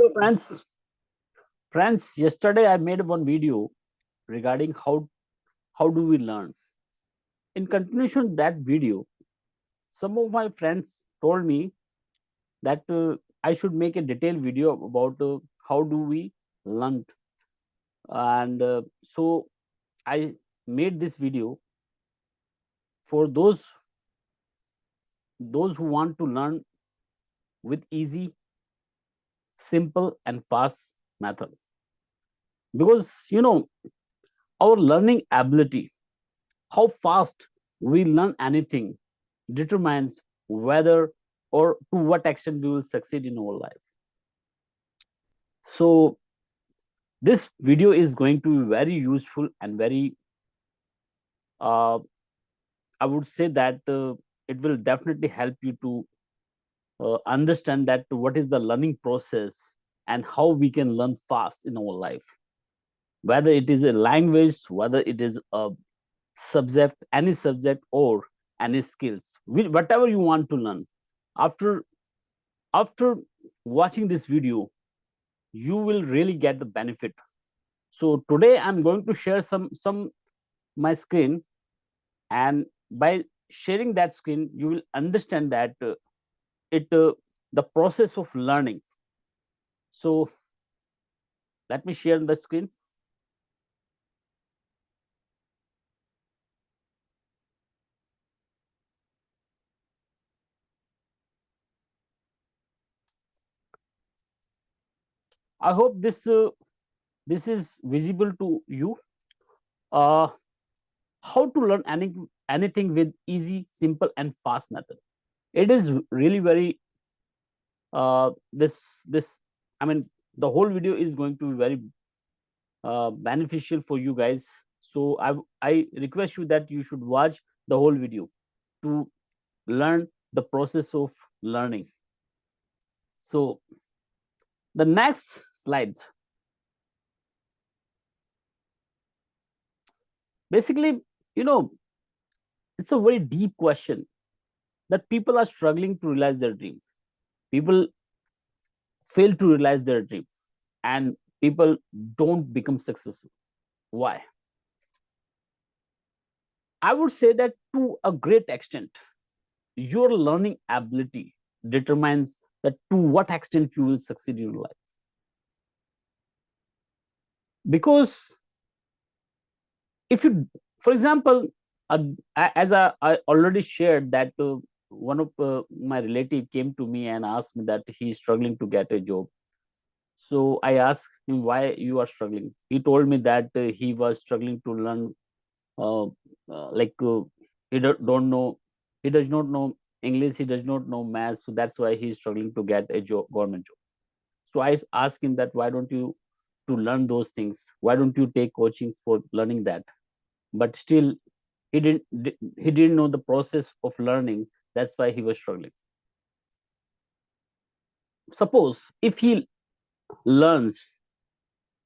Hello, friends. Friends, yesterday I made one video regarding how do we learn. In continuation of that video, some of my friends told me that I should make a detailed video about how do we learn, and so I made this video for those who want to learn with easy, simple, and fast method. Because our learning ability, how fast we learn anything, determines whether or to what extent we will succeed in our life. So this video is going to be very useful and very, uh, I would say that it will definitely help you to understand that what is the learning process and how we can learn fast in our life, whether it is a language, whether it is a any subject, or any skills, whatever you want to learn. After after watching this video, you will really get the benefit. So today I'm going to share some my screen, and by sharing that screen you will understand that it the process of learning. So let me share the screen. I hope this is visible to you. uh how to learn anything with easy, simple, and fast method. It is really very this I mean, the whole video is going to be very beneficial for you guys. So I request you that you should watch the whole video to learn the process of learning. So the next slide, basically, you know it's a very deep question that people are struggling to realize their dreams. People fail to realize their dreams, and people don't become successful. Why? I would say that to a great extent, your learning ability determines that to what extent you will succeed in life. Because if you, for example, uh, as I already shared that one of my relative came to me and asked me that he is struggling to get a job. So I asked him, why you are struggling. He told me that he was struggling to learn, uh, like don't know, he does not know English, he does not know math, so that's why he's struggling to get a job, government job. So I asked him that, why don't you to learn those things, why don't you take coachings for learning that? But still he didn't know the process of learning. That's why he was struggling. Suppose if he learns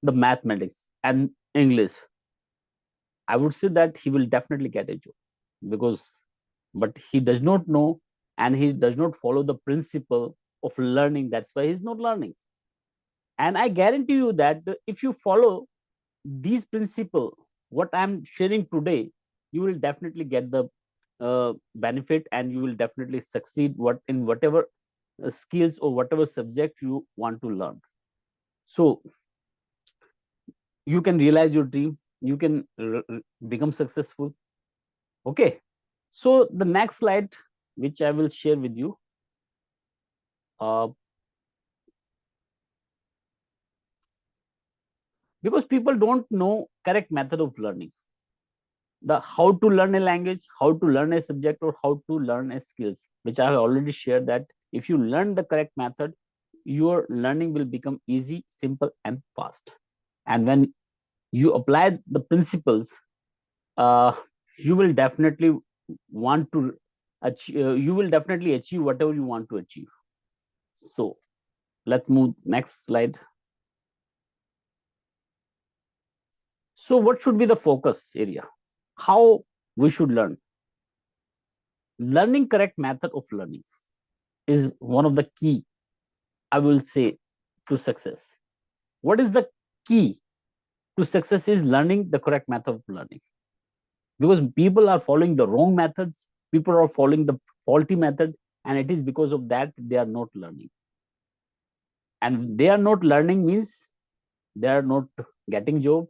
the mathematics and English, I would say that he will definitely get a job. Because but he does not know, and he does not follow the principle of learning. That's why he's not learning. And I guarantee you that if you follow these principle what I'm sharing today, you will definitely get the benefit, and you will definitely succeed what in whatever skills or whatever subject you want to learn. So you can realize your dream, you can become successful. Okay. So the next slide which I will share with you, uh, because people don't know correct method of learning, the how to learn a language, how to learn a subject, or how to learn a skills, which I have already shared that if you learn the correct method, your learning will become easy, simple, and fast. And when you apply the principles, uh, you will definitely want to you will definitely achieve whatever you want to achieve. So let's move next slide. So what should be the focus area, how we should learn? Learning correct method of learning is one of the key, I will say, to success. What is the key to success is learning the correct method of learning, because people are following the wrong methods, people are following the faulty method, and it is because of that they are not learning. And they are not learning means they are not getting job,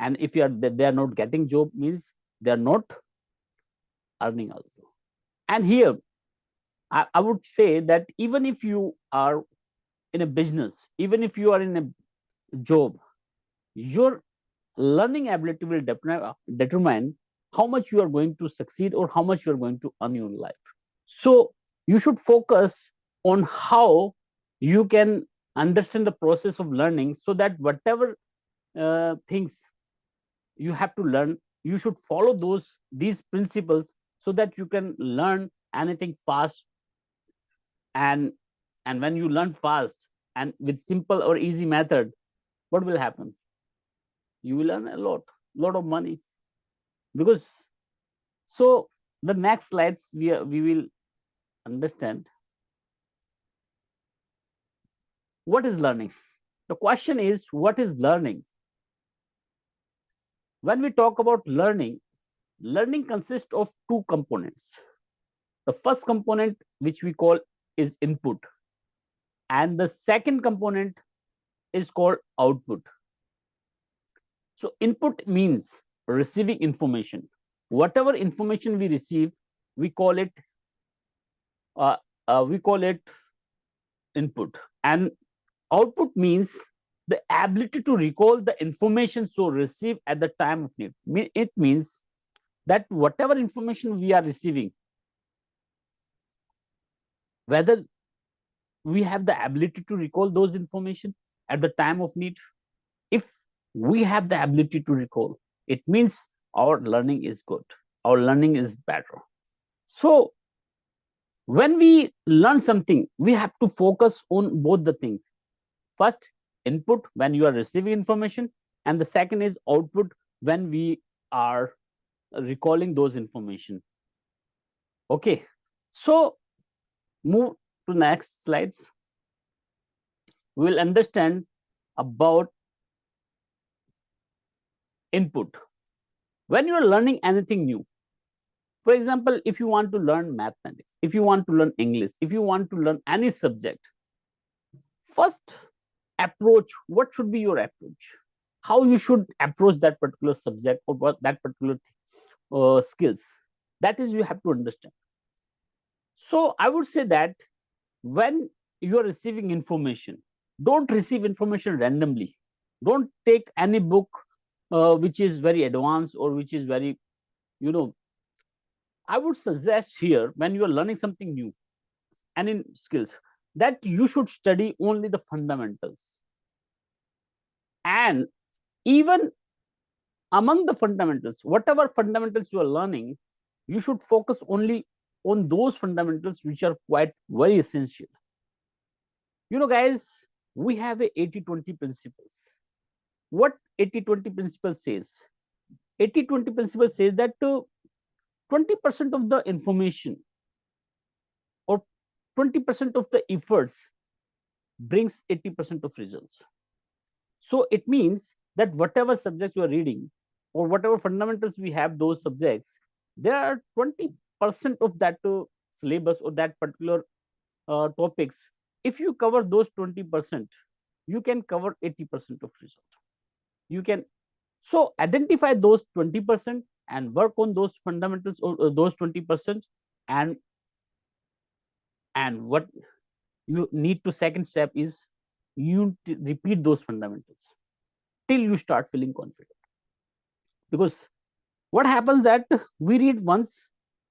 and if you are they are not getting job means they are not earning also. And here I would say that even if you are in a business, even if you are in a job, your learning ability will determine how much you are going to succeed or how much you are going to earn in life. So you should focus on how you can understand the process of learning, so that whatever things you have to learn, you should follow these principles, so that you can learn anything fast. And and when you learn fast and with simple or easy method, what will happen? You will earn a lot of money. Because so the next slides we will understand what is learning. The question is, what is learning? When we talk about learning, learning consists of two components. The first component, which we call, is input, and the second component is called output. So input means receiving information. Whatever information we receive, we call it uh, we call it input. And output means the ability to recall the information so received at the time of need. It means that whatever information we are receiving, whether we have the ability to recall those information at the time of need. If we have the ability to recall, it means our learning is good, our learning is better. So when we learn something, we have to focus on both the things. First, input, when you are receiving information, and the second is output, when we are recalling those information. Okay, so move to next slides. We will understand about input. When you are learning anything new, for example, if you want to learn mathematics, if you want to learn English, if you want to learn any subject, first approach, what should be your approach? How you should approach that particular subject or what that particular skills, that is you have to understand. So I would say that when you are receiving information, don't receive information randomly. Don't take any book which is very advanced or which is very, you know, I would suggest here, when you are learning something new and in skills, that you should study only the fundamentals. And even among the fundamentals, whatever fundamentals you are learning, you should focus only on those fundamentals which are quite very essential. You know, guys, we have a 80-20 principles. What 80-20 principle says? 80-20 principle says that 20% of the information or 20% of the efforts brings 80% of results. So it means that whatever subjects you are reading or whatever fundamentals we have those subjects, there are 20% of that syllabus or that particular topics. If you cover those 20%, you can cover 80% of result. You can so identify those 20% and work on those fundamentals or those 20%. And what you need to second step is you repeat those fundamentals till you start feeling confident. Because what happens that we read once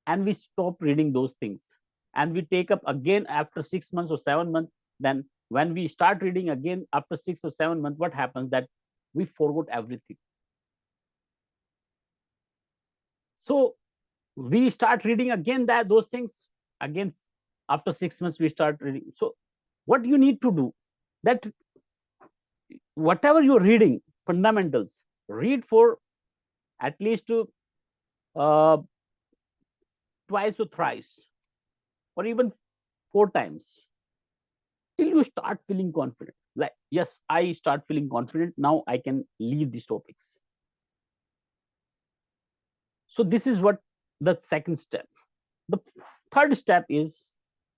and we stop reading those things, and we take up again after 6 months or 7 months. Then when we start reading again after 6 or 7 months, what happens that we forgot everything. So we start reading again that those things again after 6 months we start reading. So what you need to do, that whatever you're reading fundamentals, read for at least uh, twice or thrice or even 4 times. till you start feeling confident, like yes, I start feeling confident, now I can leave these topics. So this is what the second step. The third step is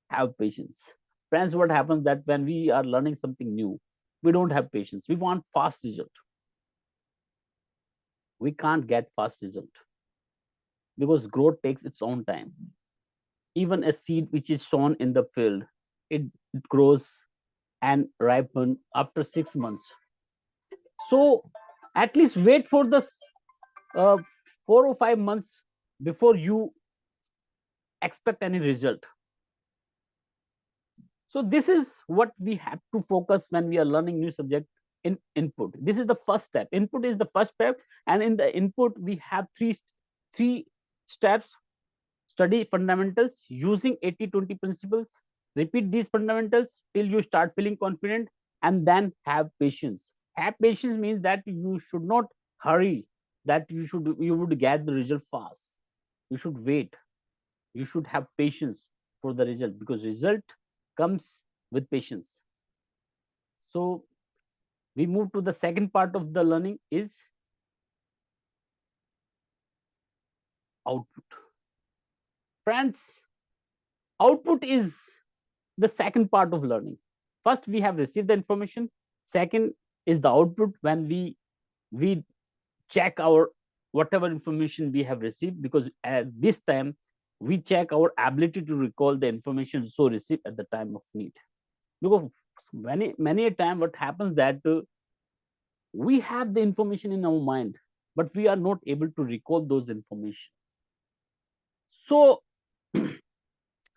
have patience. Friends, what happens that when we are learning something new, we don't have patience, we want fast result. We can't get fast result because growth takes its own time. Even a seed which is sown in the field, it grows and ripen after 6 months. So at least wait for the 4 or 5 months before you expect any result. So this is what we have to focus when we are learning new subject. In input, this is the first step. Input is the first step, and in the input we have three steps. Study fundamentals using 80-20 principles. Repeat these fundamentals till you start feeling confident, and then have patience. Have patience means that you should not hurry, that you would get the result fast. You should wait. You should have patience for the result, because result comes with patience. So we move to the second part of the learning is output. Friends, output is the second part of learning. First we have received the information, second is the output, when we check our whatever information we have received, because at this time we check our ability to recall the information so received at the time of need. Because many a time what happens that we have the information in our mind, but we are not able to recall those information. So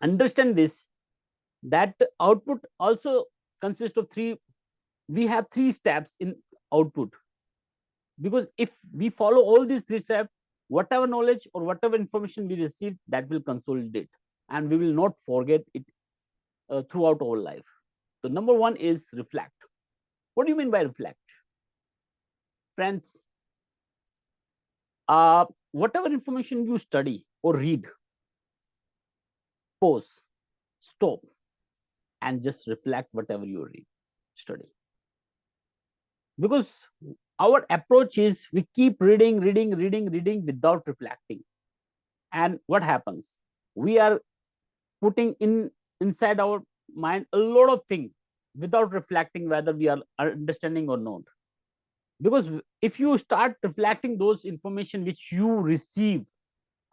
understand this, that output also consists of three. We have three steps in output, because if we follow all these three steps, whatever knowledge or whatever information we receive, that will consolidate, and we will not forget it throughout our life. So number one is reflect. What do you mean by reflect? Friends, whatever information you study or read, pause, stop, and just reflect whatever you read, study. Because our approach is we keep reading without reflecting. And what happens? We are putting inside our mind a lot of things without reflecting whether we are understanding or not. Because if you start reflecting those information which you receive,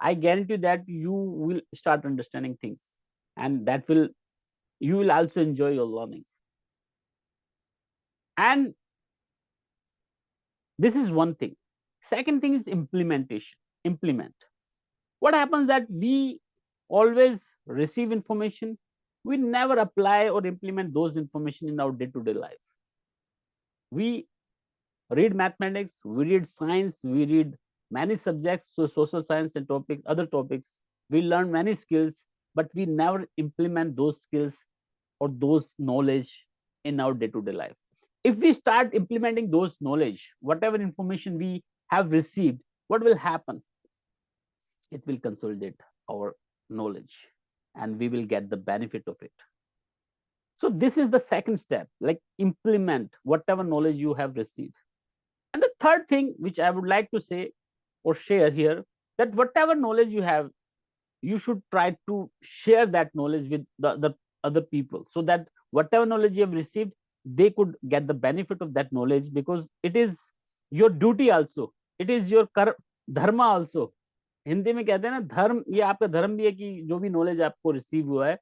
I guarantee that you will start understanding things, and that will you will also enjoy your learning. And this is one thing. Second thing is implementation. Implement. What happens that we always receive information, we never apply or implement those information in our day-to-day life. We read mathematics, we read science, we read many subjects, so social science and other topics. We learn many skills, but we never implement those skills or those knowledge in our day-to-day life. If we start implementing those knowledge, whatever information we have received, what will happen? It will consolidate our knowledge, and we will get the benefit of it. So this is the second step, like implement whatever knowledge you have received. And the third thing which I would like to say or share here, that whatever knowledge you have, you should try to share that knowledge with the other people, so that whatever knowledge you have received, they could get the benefit of that knowledge, because it is your duty also, it is your dharma also. Hindi में कहते हैं ना, धर्म, ये आपका धर्म भी है कि जो भी नॉलेज आपको रिसीव हुआ है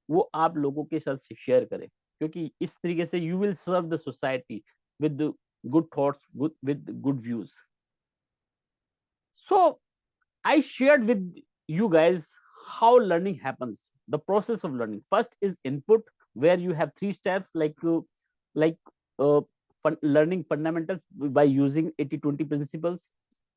वो आप लोगों के साथ शेयर करें, क्योंकि इस तरीके से you will serve the society with good thoughts, with good views. So I shared with you guys how learning happens, the process of learning. First is input, where you have three steps, like uh, learning fundamentals by using 80-20 principles.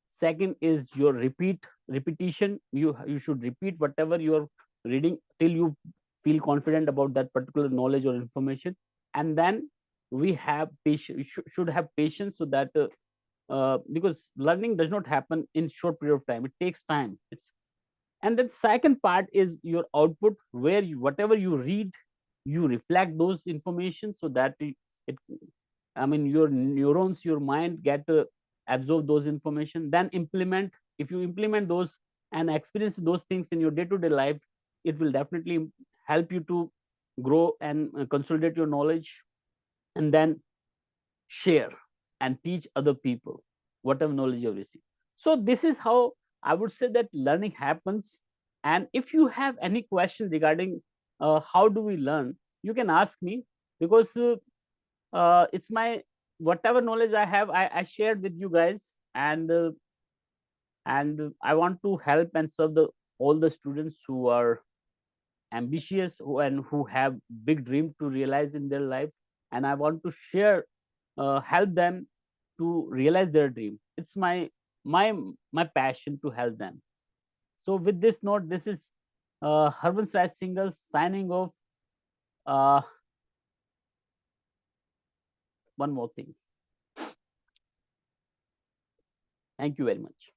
Second is your repetition. You should repeat whatever you are reading till you feel confident about that particular knowledge or information. And then we have patience, should have patience, so that because learning does not happen in short period of time, it takes time. It's And then second part is your output, where whatever you read, you reflect those information so that it I mean your neurons, your mind get absorb those information, then implement. If you implement those and experience those things in your day to day life, it will definitely help you to grow and consolidate your knowledge, and then share and teach other people whatever knowledge you receive. So this is how I would say that learning happens. And if you have any question regarding how do we learn, you can ask me, because it's my whatever knowledge I have, I shared with you guys, and I want to help and serve the all the students who are ambitious, and who have big dream to realize in their life, and I want to share, help them to realize their dream. It's my my passion to help them. So with this note, this is Harbans Rai Singhal signing off. uh, One more thing. Thank you very much.